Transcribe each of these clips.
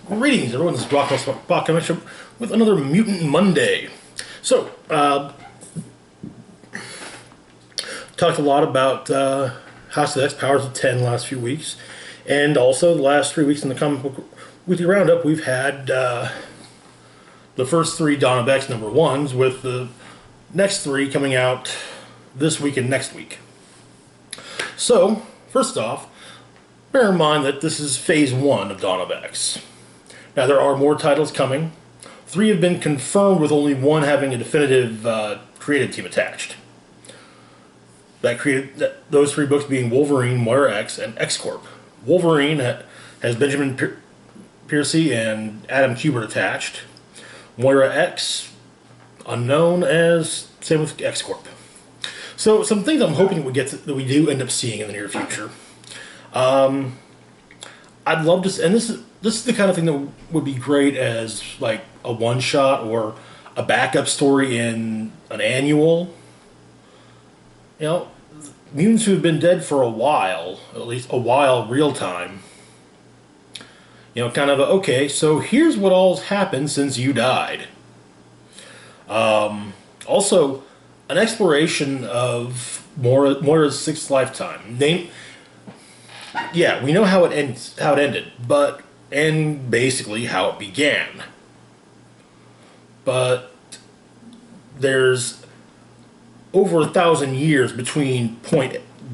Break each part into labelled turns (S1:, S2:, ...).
S1: Greetings, everyone. This is Rock with another Mutant Monday. So, talked a lot about House of X Powers of 10 last few weeks, and also the last 3 weeks in the comic book weekly roundup, we've had the first three Dawn of X number ones, with the next three coming out this week and next week. So, first off, bear in mind that this is phase one of Dawn of X. Now, there are more titles coming. 3 have been confirmed, with only 1 having a definitive creative team attached. Those 3 books being Wolverine, Moira X, and X Corp. Wolverine has Benjamin Piercy and Adam Kubert attached. Moira X, unknown, as same with X Corp. So, some things I'm hoping that we do end up seeing in the near future. I'd love to, and this is the kind of thing that would be great as like a one shot or a backup story in an annual. You know, mutants who have been dead for a while, at least a while, real time. You know, kind of okay. So here's what all's happened since you died. Also, an exploration of Moira's sixth lifetime. Yeah, we know how it ended, and basically how it began. But there's over 1,000 years between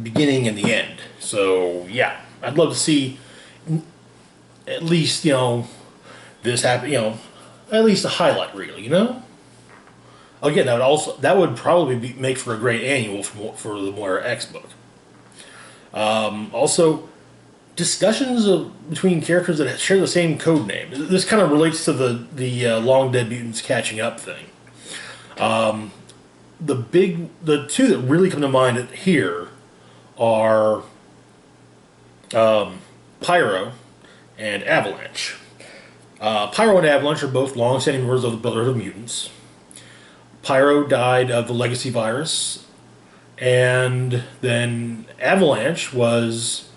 S1: beginning and the end. So yeah, I'd love to see at least, this happen. At least a highlight reel. Again, that would probably make for a great annual for the Moira X book. Also, discussions between characters that share the same code name. This kind of relates to the long dead mutants catching up thing. The two that really come to mind here are Pyro and Avalanche. Pyro and Avalanche are both long-standing members of the Brotherhood of Mutants. Pyro died of the legacy virus, and then Avalanche was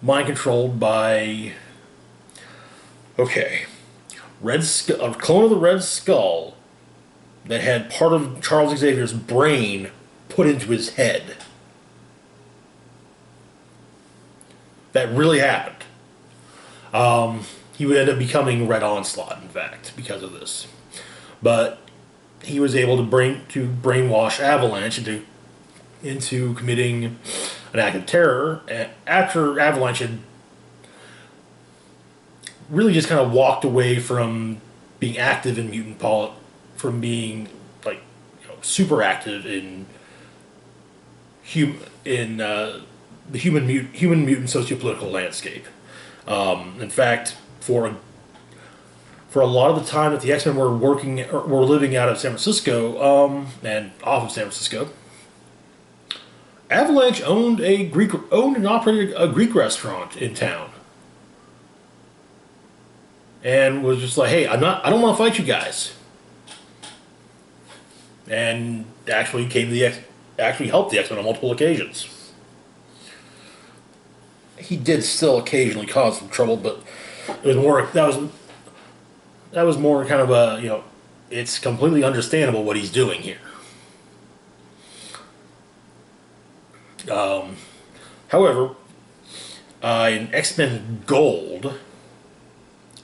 S1: mind-controlled by a clone of the Red Skull that had part of Charles Xavier's brain put into his head. That really happened. He would end up becoming Red Onslaught, in fact, because of this. But he was able to brainwash Avalanche into committing an act of terror after Avalanche had really just kind of walked away from being active in mutant from being super active in the human mutant sociopolitical landscape. In fact, for a lot of the time that the X-Men were living out of San Francisco, and off of San Francisco, Avalanche owned and operated a Greek restaurant in town, and was just like, "Hey, I don't want to fight you guys," and actually helped the X-Men on multiple occasions. He did still occasionally cause some trouble, but it was more that was more kind of a it's completely understandable what he's doing here. However, in X-Men Gold,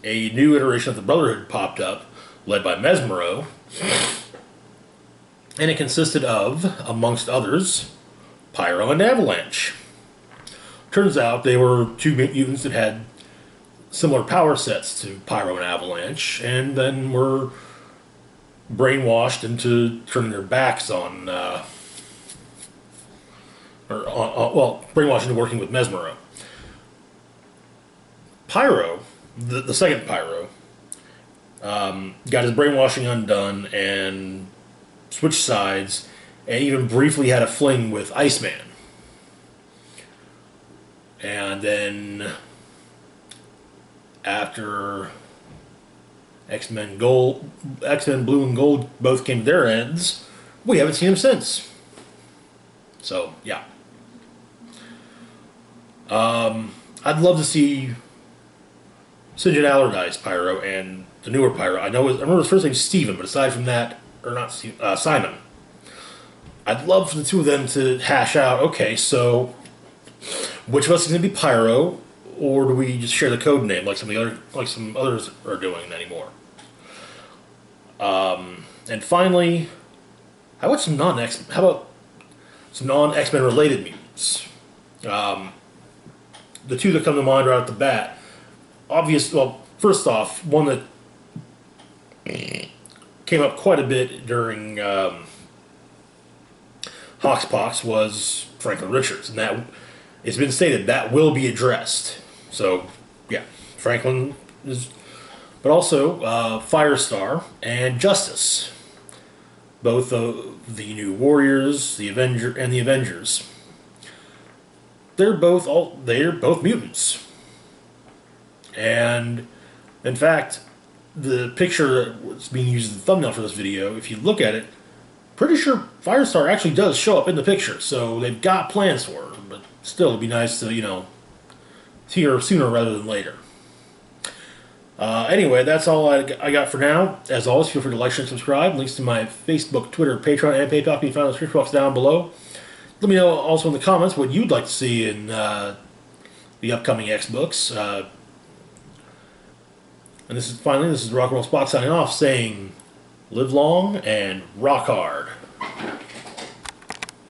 S1: a new iteration of the Brotherhood popped up, led by Mesmero, and it consisted of, amongst others, Pyro and Avalanche. Turns out they were 2 mutants that had similar power sets to Pyro and Avalanche, and then were brainwashed into turning their backs on brainwashed into working with Mesmero. Pyro, the second Pyro, got his brainwashing undone and switched sides, and even briefly had a fling with Iceman. And then, after X-Men Blue and Gold both came to their ends, we haven't seen him since. So, yeah. I'd love to see St. John Allardyce Pyro and the newer Pyro. I remember his first name Steven, but aside from that, or not Steven, Simon. I'd love for the two of them to hash out, okay, so which of us is going to be Pyro, or do we just share the code name like some others are doing anymore? And finally, how about some non-X-Men related mutants? The two that come to mind right off the bat. First off, one that came up quite a bit during Hoxpox was Franklin Richards, and that it's been stated that will be addressed. So, yeah, Franklin is, but also Firestar and Justice, both of the New Warriors, the Avengers. They're both mutants, and in fact, the picture that's being used as the thumbnail for this video, if you look at it, pretty sure Firestar actually does show up in the picture. So they've got plans for her, but still, it'd be nice to see her sooner rather than later. Anyway, that's all I got for now. As always, feel free to like, share, and subscribe. Links to my Facebook, Twitter, Patreon, and PayPal can be found in the description box down below. Let me know also in the comments what you'd like to see in the upcoming X books. And this is Rock and Roll Spock signing off, saying, live long and rock hard.